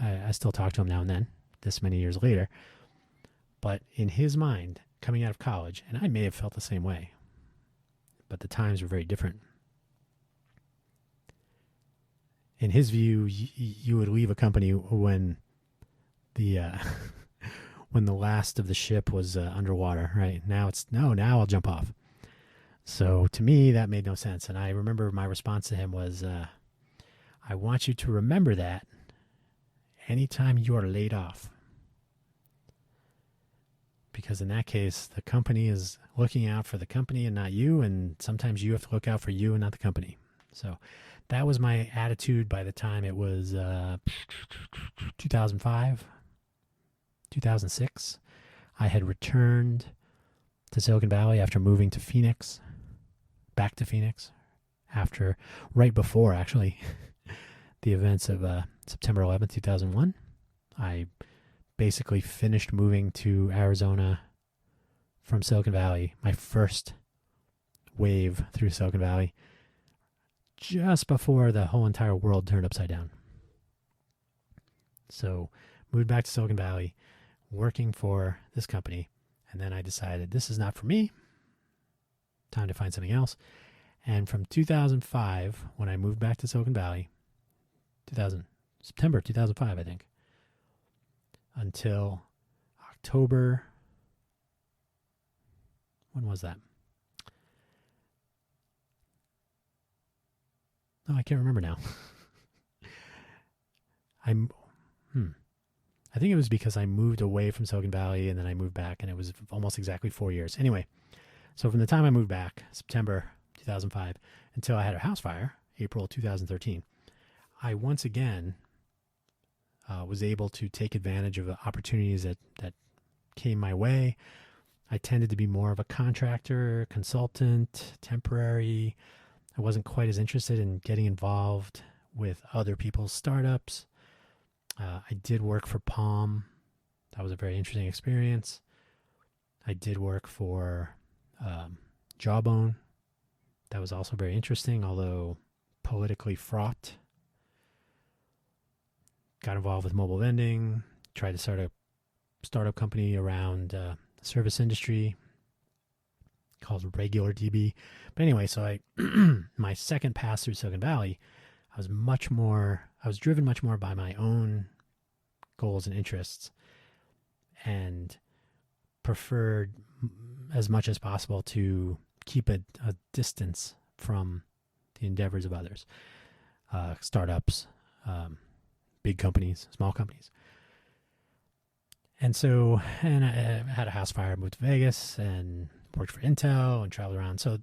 I still talk to him now and then, this many years later. But in his mind, coming out of college, and I may have felt the same way, but the times were very different. In his view, you would leave a company when the when the last of the ship was underwater, right? Now now I'll jump off. So to me, that made no sense. And I remember my response to him was, I want you to remember that anytime you are laid off. Because in that case, the company is looking out for the company and not you, and sometimes you have to look out for you and not the company. So that was my attitude by the time it was 2005, 2006. I had returned to Silicon Valley after moving to Phoenix, back to Phoenix, right before, actually, the events of September 11th, 2001. I basically finished moving to Arizona from Silicon Valley, my first wave through Silicon Valley, just before the whole entire world turned upside down. So moved back to Silicon Valley, working for this company, and then I decided this is not for me. Time to find something else. And from 2005, when I moved back to Silicon Valley, September 2005, I think, until October, when was that? Oh, I can't remember now. I think it was because I moved away from Silicon Valley and then I moved back, and it was almost exactly 4 years. Anyway, so from the time I moved back, September 2005, until I had a house fire, April 2013. I once again was able to take advantage of the opportunities that came my way. I tended to be more of a contractor, consultant, temporary. I wasn't quite as interested in getting involved with other people's startups. I did work for Palm. That was a very interesting experience. I did work for Jawbone. That was also very interesting, although politically fraught. Got involved with mobile vending, tried to start a startup company around the service industry called Regular DB. But anyway, so my second pass through Silicon Valley, I was driven much more by my own goals and interests, and preferred as much as possible to keep a distance from the endeavors of others, startups, big companies, small companies. And I had a house fire, moved to Vegas, and worked for Intel and traveled around. So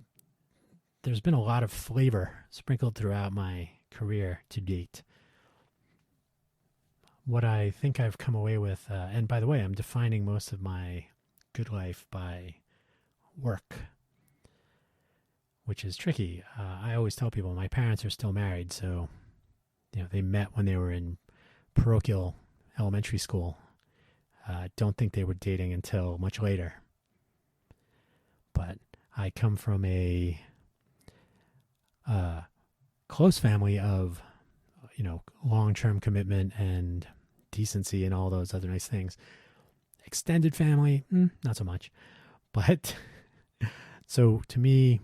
there's been a lot of flavor sprinkled throughout my career to date. What I think I've come away with, and by the way, I'm defining most of my good life by work, which is tricky. I always tell people my parents are still married, so they met when they were in parochial elementary school. Don't think they were dating until much later. But I come from a close family of, long-term commitment and decency and all those other nice things. Extended family, not so much. But so to me,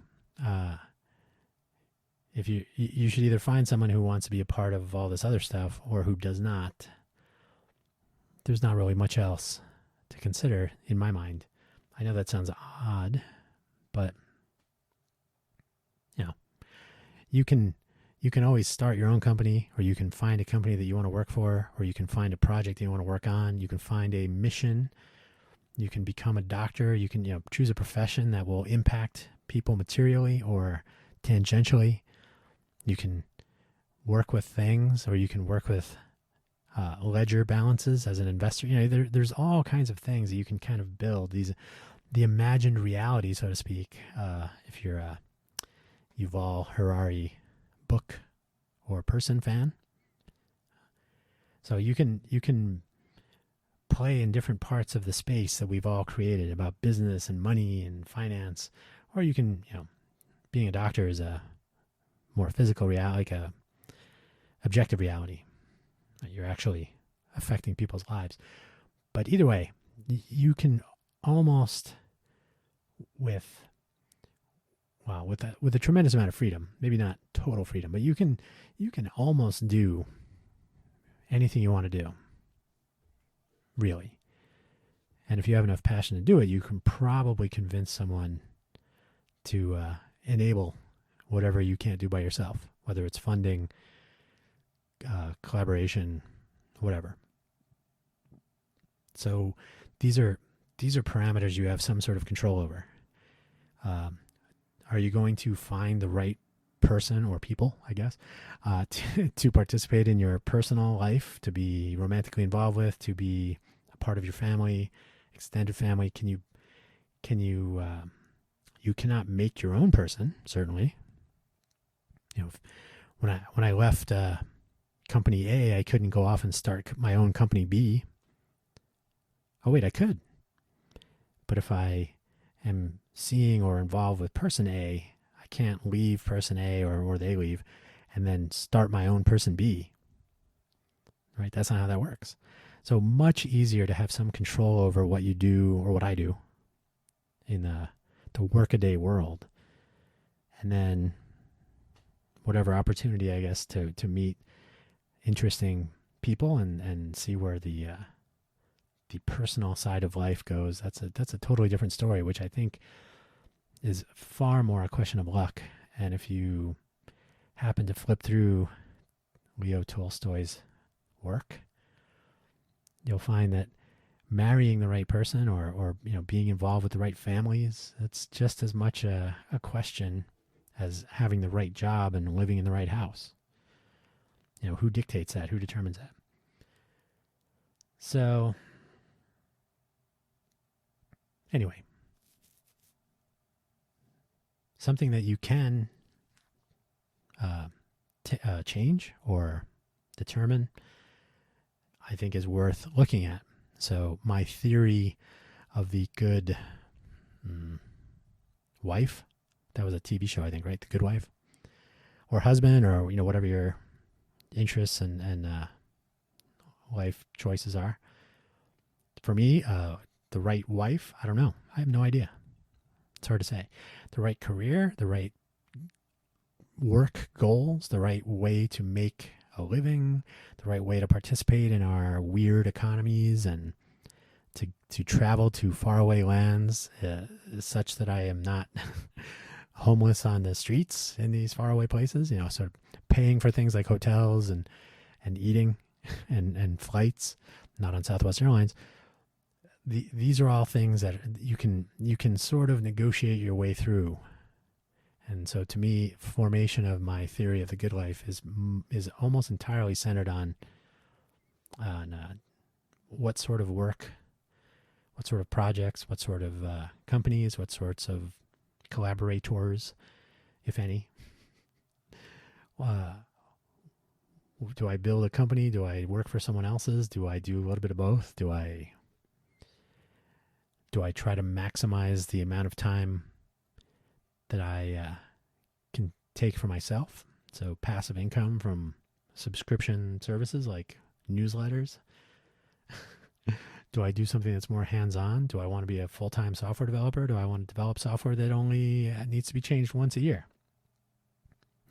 if you should either find someone who wants to be a part of all this other stuff or who does not. There's not really much else to consider in my mind. I know that sounds odd, but you can always start your own company, or you can find a company that you want to work for, or you can find a project that you want to work on. You can find a mission. You can become a doctor. You can choose a profession that will impact people materially or tangentially. You can work with things, or you can work with ledger balances as an investor. There's all kinds of things that you can kind of build, the imagined reality, so to speak, if you're a Yuval Harari book or person fan. So you can play in different parts of the space that we've all created about business and money and finance, or you can, being a doctor is a more physical reality, like a objective reality. You're actually affecting people's lives. But either way, you can almost with a tremendous amount of freedom, maybe not total freedom, but you can almost do anything you want to do, really. And if you have enough passion to do it, you can probably convince someone to enable whatever you can't do by yourself, whether it's funding, collaboration, whatever. So these are parameters you have some sort of control over. Are you going to find the right person or people, I guess, to participate in your personal life, to be romantically involved with, to be a part of your family, extended family? You cannot make your own person, certainly. When I left company A, I couldn't go off and start my own company B. Oh wait, I could. But if I am seeing or involved with person A, I can't leave person A or they leave and then start my own person B. Right? That's not how that works. So much easier to have some control over what you do or what I do in the workaday world. And then whatever opportunity, I guess, to meet interesting people and see where the personal side of life goes. That's a totally different story, which I think is far more a question of luck. And if you happen to flip through Leo Tolstoy's work, you'll find that marrying the right person or being involved with the right families, it's just as much a question as having the right job and living in the right house. Who dictates that? Who determines that? So, anyway, something that you can change or determine, I think, is worth looking at. So my theory of the good wife, that was a TV show, I think, right? The Good Wife, or husband, or whatever your interests and life choices are. For me, the right wife, I don't know. I have no idea. It's hard to say. The right career, the right work goals, the right way to make a living, the right way to participate in our weird economies, and to travel to faraway lands such that I am not homeless on the streets in these faraway places, sort of paying for things like hotels and eating and flights, not on Southwest Airlines. These are all things that you can sort of negotiate your way through. And so to me, formation of my theory of the good life is almost entirely centered on what sort of work, what sort of projects, what sort of companies, what sorts of collaborators, if any. Do I build a company? Do I work for someone else's? Do I do a little bit of both? Do I try to maximize the amount of time that I can take for myself? So passive income from subscription services like newsletters. Do I do something that's more hands-on? Do I want to be a full-time software developer? Do I want to develop software that only needs to be changed once a year?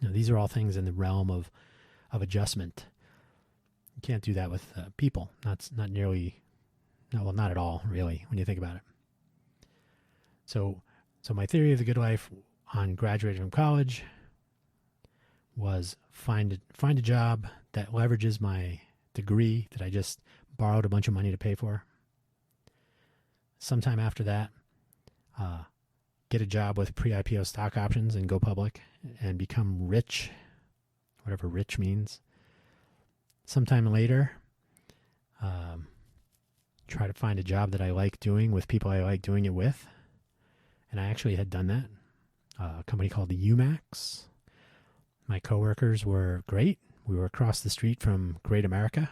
These are all things in the realm of adjustment. You can't do that with people. Not at all, really, when you think about it. So my theory of the good life on graduating from college was find a job that leverages my degree that I just borrowed a bunch of money to pay for. Sometime after that, get a job with pre-IPO stock options and go public and become rich, whatever rich means. Sometime later, try to find a job that I like doing with people I like doing it with. And I actually had done that. A company called the UMax. My coworkers were great. We were across the street from Great America,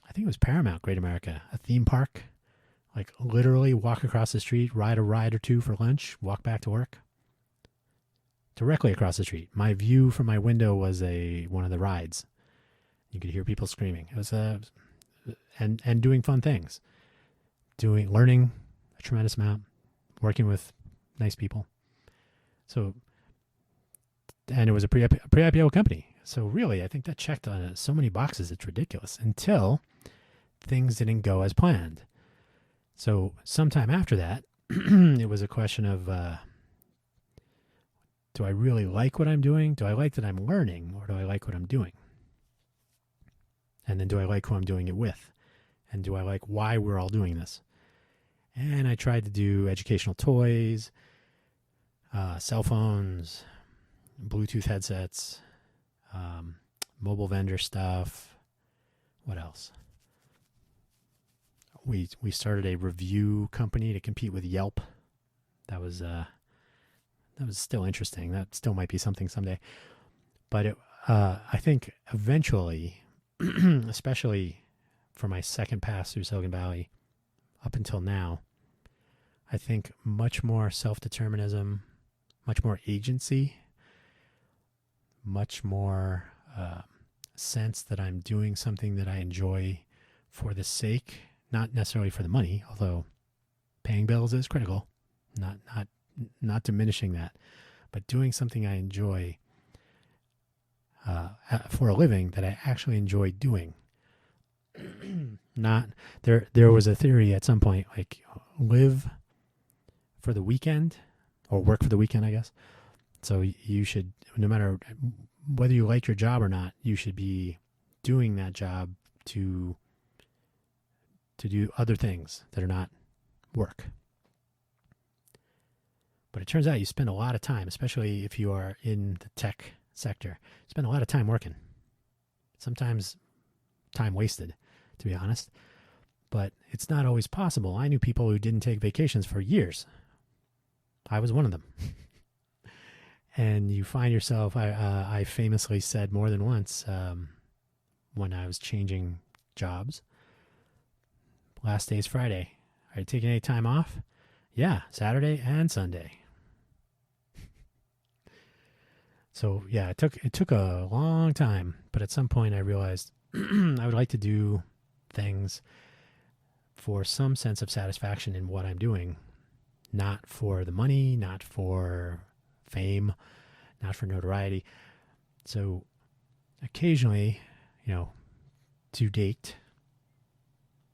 I think it was Paramount Great America, a theme park. Like literally walk across the street, ride a ride or two for lunch, walk back to work. Directly across the street. My view from my window was one of the rides. You could hear people screaming. It was and doing fun things. Learning a tremendous amount, working with nice people. So, and it was a pre-IPO company. So really, I think that checked on so many boxes, it's ridiculous, until things didn't go as planned. So sometime after that, it was a question of, do I really like what I'm doing? Do I like that I'm learning, or do I like what I'm doing? And then do I like who I'm doing it with? And do I like why we're all doing this? And I tried to do educational toys, cell phones, Bluetooth headsets, mobile vendor stuff. What else? We started a review company to compete with Yelp. That was still interesting. That still might be something someday. But I think eventually, especially for my second pass through Silicon Valley up until now, I think much more self-determinism, much more agency, much more sense that I'm doing something that I enjoy for the sake, not necessarily for the money, although paying bills is critical, not diminishing that, but doing something I enjoy for a living that I actually enjoy doing. Not there was a theory at some point, like live for the weekend or work for the weekend, I guess. So you should, no matter whether you like your job or not, you should be doing that job to do other things that are not work. But it turns out you spend a lot of time, especially if you are in the tech sector, spend a lot of time working. Sometimes time wasted, to be honest. But it's not always possible. I knew people who didn't take vacations for years. I was one of them. And you find yourself, I famously said more than once when I was changing jobs, last day is Friday. Are you taking any time off? Yeah, Saturday and Sunday. So yeah, it took a long time, but at some point I realized I would like to do things for some sense of satisfaction in what I'm doing, not for the money, not for fame, not for notoriety. So occasionally, to date,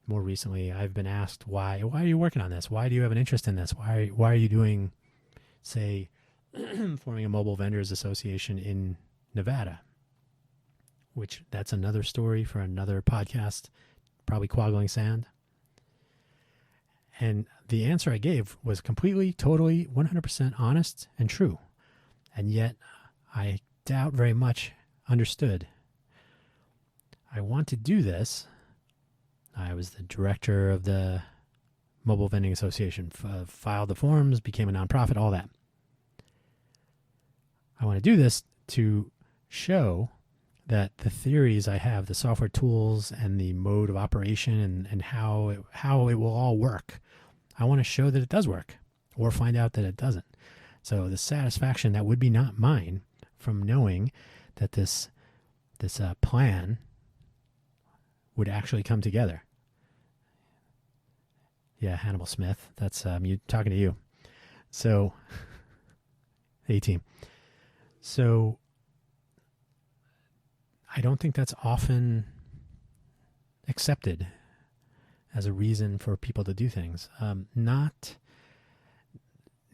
more recently, I've been asked why are you working on this? Why do you have an interest in this? Why are you doing, say, forming a mobile vendors association in Nevada? Which that's another story for another podcast, probably Quaggling Sand. And the answer I gave was completely, totally, 100% honest and true. And yet, I doubt very much understood. I want to do this. I was the director of the Mobile Vending Association, filed the forms, became a nonprofit, all that. I want to do this to show that the theories I have, the software tools and the mode of operation and how it will all work, I want to show that it does work or find out that it doesn't. So the satisfaction that would be not mine from knowing that this plan would actually come together. Yeah, Hannibal Smith, that's you talking to you. So, A-team. So, I don't think that's often accepted as a reason for people to do things. Not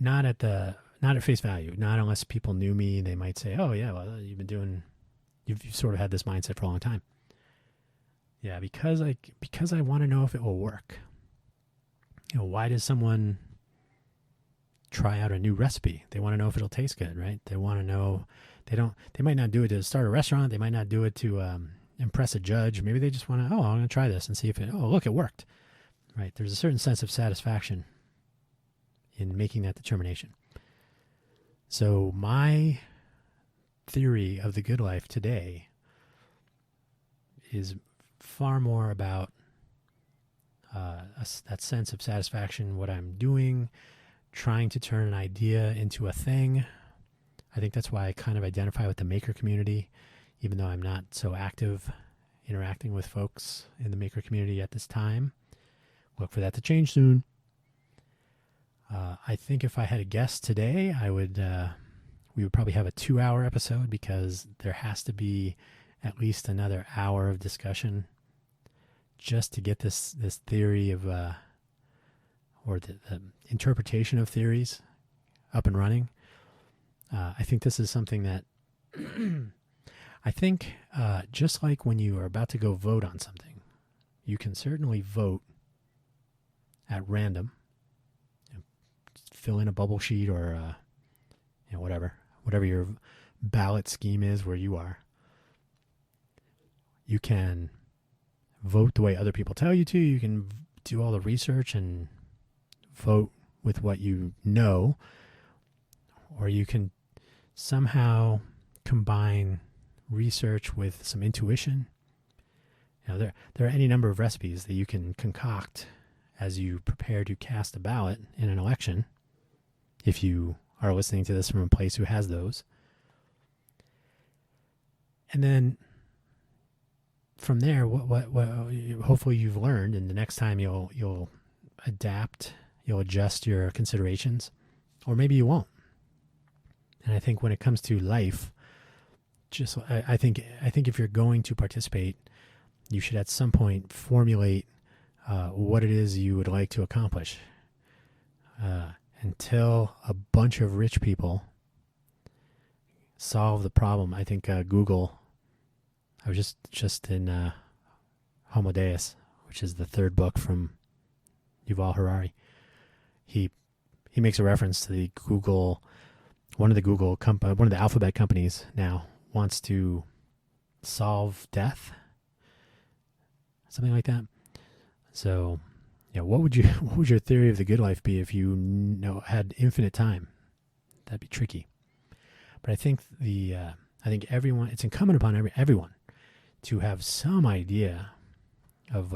at face value. Not unless people knew me, they might say, "Oh yeah, well you've sort of had this mindset for a long time." Yeah, because I want to know if it will work. Why does someone try out a new recipe? They want to know if it'll taste good, right? They want to know. They might not do it to start a restaurant. They might not do it to impress a judge. Maybe they just want to, I'm going to try this and see if it worked. Right? There's a certain sense of satisfaction in making that determination. So my theory of the good life today is far more about that sense of satisfaction, what I'm doing, trying to turn an idea into a thing. I think that's why I kind of identify with the maker community, even though I'm not so active interacting with folks in the maker community at this time. Look for that to change soon. I think if I had a guest today, we would probably have a 2-hour episode because there has to be at least another hour of discussion just to get this theory of, or the interpretation of theories up and running. I think this is something that I think just like when you are about to go vote on something, you can certainly vote at random, fill in a bubble sheet or whatever your ballot scheme is where you are. You can vote the way other people tell you to. You can do all the research and vote with what you know, or you can somehow combine research with some intuition. There are any number of recipes that you can concoct as you prepare to cast a ballot in an election, if you are listening to this from a place who has those. And then from there, what hopefully you've learned, and the next time you'll adapt, you'll adjust your considerations, or maybe you won't. And I think when it comes to life, I think if you're going to participate, you should at some point formulate what it is you would like to accomplish. Until a bunch of rich people solve the problem, I think Google. I was just in Homo Deus, which is the third book from Yuval Harari. He he makes a reference to the Google, one of the alphabet companies now wants to solve death, something like that. So, what would your theory of the good life be if you had infinite time? That'd be tricky. But I think everyone, it's incumbent upon everyone to have some idea of,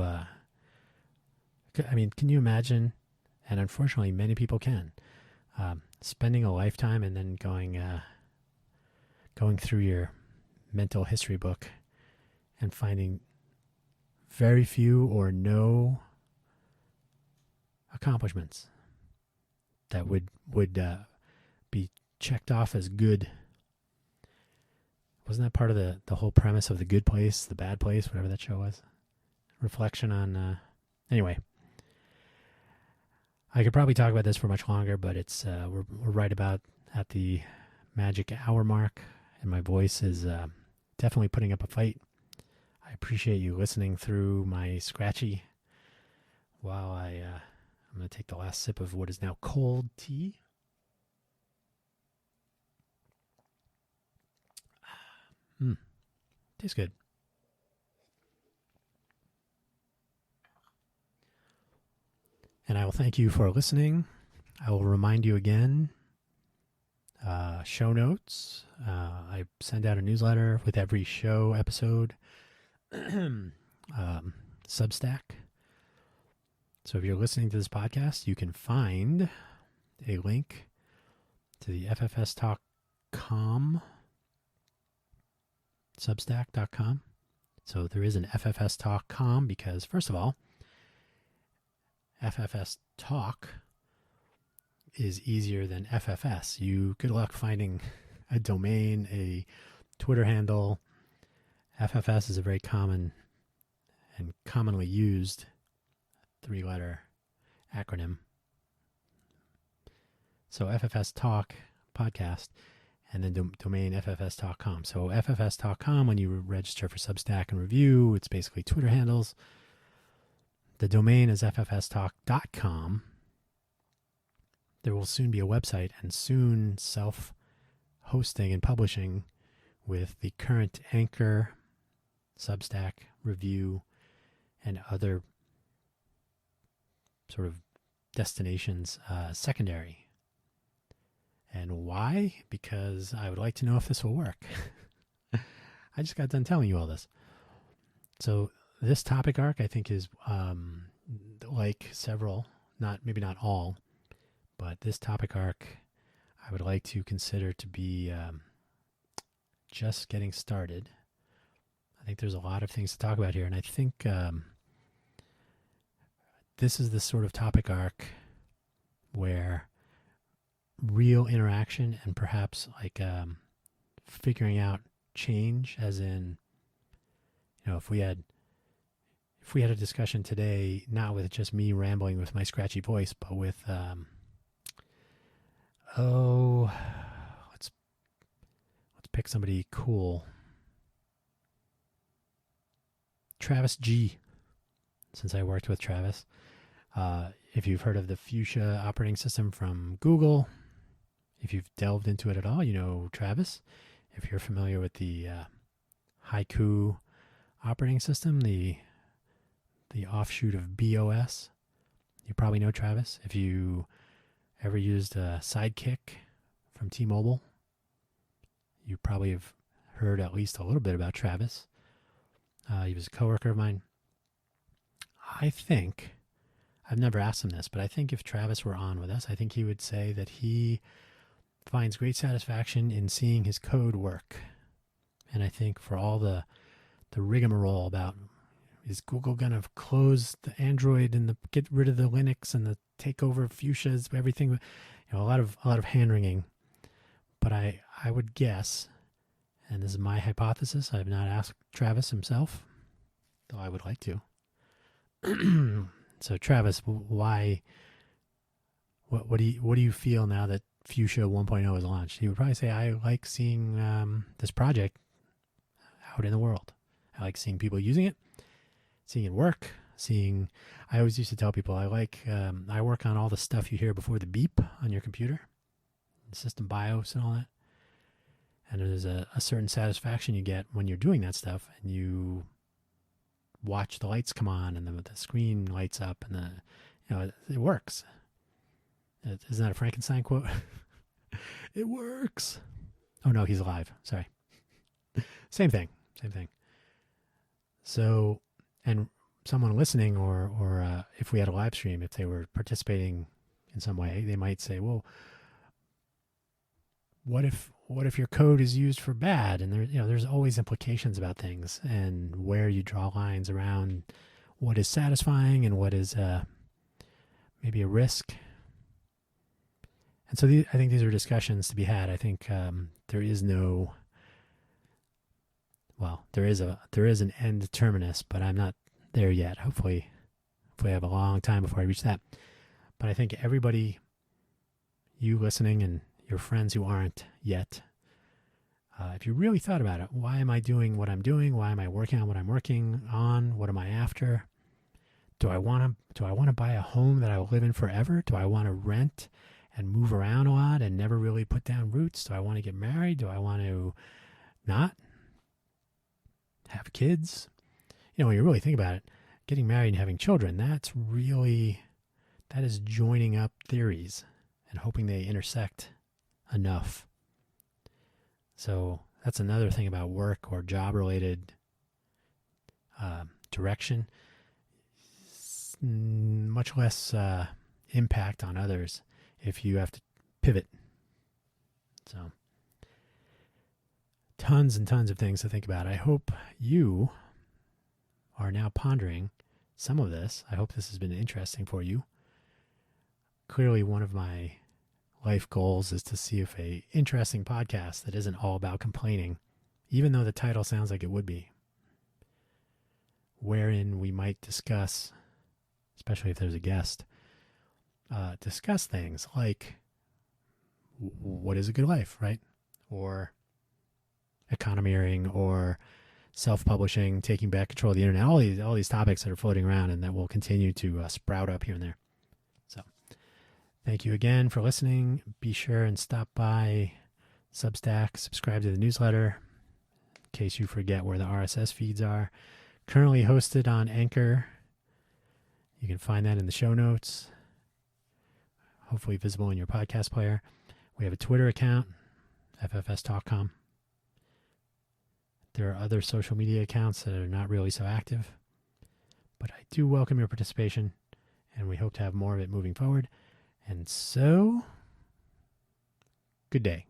can you imagine? And unfortunately, many people can, spending a lifetime and then going through your mental history book and finding very few or no accomplishments that would be checked off as good. Wasn't that part of the whole premise of The Good Place, The Bad Place, whatever that show was? Reflection on... Anyway. I could probably talk about this for much longer, but it's we're right about at the magic hour mark, and my voice is definitely putting up a fight. I appreciate you listening through my scratchy while I'm going to take the last sip of what is now cold tea. Tastes good. And I will thank you for listening. I will remind you again, show notes. I send out a newsletter with every show episode. Substack. So if you're listening to this podcast, you can find a link to the ffstalk.com, substack.com. So there is an ffstalk.com because, first of all, FFS Talk is easier than FFS. Good luck finding a domain, a Twitter handle. FFS is a very common and commonly used 3-letter acronym. So FFS Talk podcast, and then domain ffstalk.com. So ffs.com, when you register for Substack and review, it's basically Twitter handles. The domain is ffstalk.com. There will soon be a website and soon self-hosting and publishing with the current Anchor, Substack, review, and other sort of destinations secondary. And why? Because I would like to know if this will work. I just got done telling you all this. So this topic arc, I think, is like several, maybe not all, but this topic arc I would like to consider to be just getting started. I think there's a lot of things to talk about here, and I think this is the sort of topic arc where real interaction and perhaps like figuring out change, as in, if we had a discussion today, not with just me rambling with my scratchy voice, but with, let's pick somebody cool. Travis G, since I worked with Travis. If you've heard of the Fuchsia operating system from Google, if you've delved into it at all, you know Travis. If you're familiar with the Haiku operating system, the offshoot of BOS, you probably know Travis. If you ever used a Sidekick from T-Mobile, you probably have heard at least a little bit about Travis. He was a coworker of mine. I think, I've never asked him this, but I think if Travis were on with us, I think he would say that he finds great satisfaction in seeing his code work. And I think for all the rigmarole about, is Google going to close the Android and get rid of the Linux and the take over Fuchsias, everything, a lot of hand-wringing. But I would guess, and this is my hypothesis, I have not asked Travis himself, though I would like to. So Travis, why? What do you feel now that Fuchsia 1.0 is launched? He would probably say, I like seeing this project out in the world. I like seeing people using it, seeing it work. seeing. I always used to tell people I work on all the stuff you hear before the beep on your computer, system BIOS and all that. And there's a certain satisfaction you get when you're doing that stuff and you watch the lights come on and the screen lights up and it works. Isn't that a Frankenstein quote? It works. Oh no, he's alive. Sorry. Same thing. So, and someone listening or if we had a live stream, if they were participating in some way, they might say, well, what if your code is used for bad? And there's always implications about things and where you draw lines around what is satisfying and what is maybe a risk. And so I think these are discussions to be had. I think there is an end terminus, but I'm not there yet. Hopefully I have a long time before I reach that. But I think everybody, you listening and your friends who aren't yet, if you really thought about it, why am I doing what I'm doing? Why am I working on what I'm working on? What am I after? Do I want to buy a home that I will live in forever? Do I want to rent and move around a lot and never really put down roots? Do I want to get married? Do I want to not have kids? When you really think about it, getting married and having children, that is joining up theories and hoping they intersect enough. So that's another thing about work or job-related direction. Much less impact on others if you have to pivot. So tons and tons of things to think about. I hope you are now pondering some of this. I hope this has been interesting for you. Clearly, one of my life goals is to see if an interesting podcast that isn't all about complaining, even though the title sounds like it would be, wherein we might discuss, especially if there's a guest, discuss things like what is a good life, right? Or economeering or self-publishing, taking back control of the internet, all these topics that are floating around and that will continue to sprout up here and there. So thank you again for listening. Be sure and stop by Substack, subscribe to the newsletter in case you forget where the RSS feeds are. Currently hosted on Anchor. You can find that in the show notes, hopefully visible in your podcast player. We have a Twitter account, ffstalk.com. There are other social media accounts that are not really so active, but I do welcome your participation, and we hope to have more of it moving forward. And so, good day.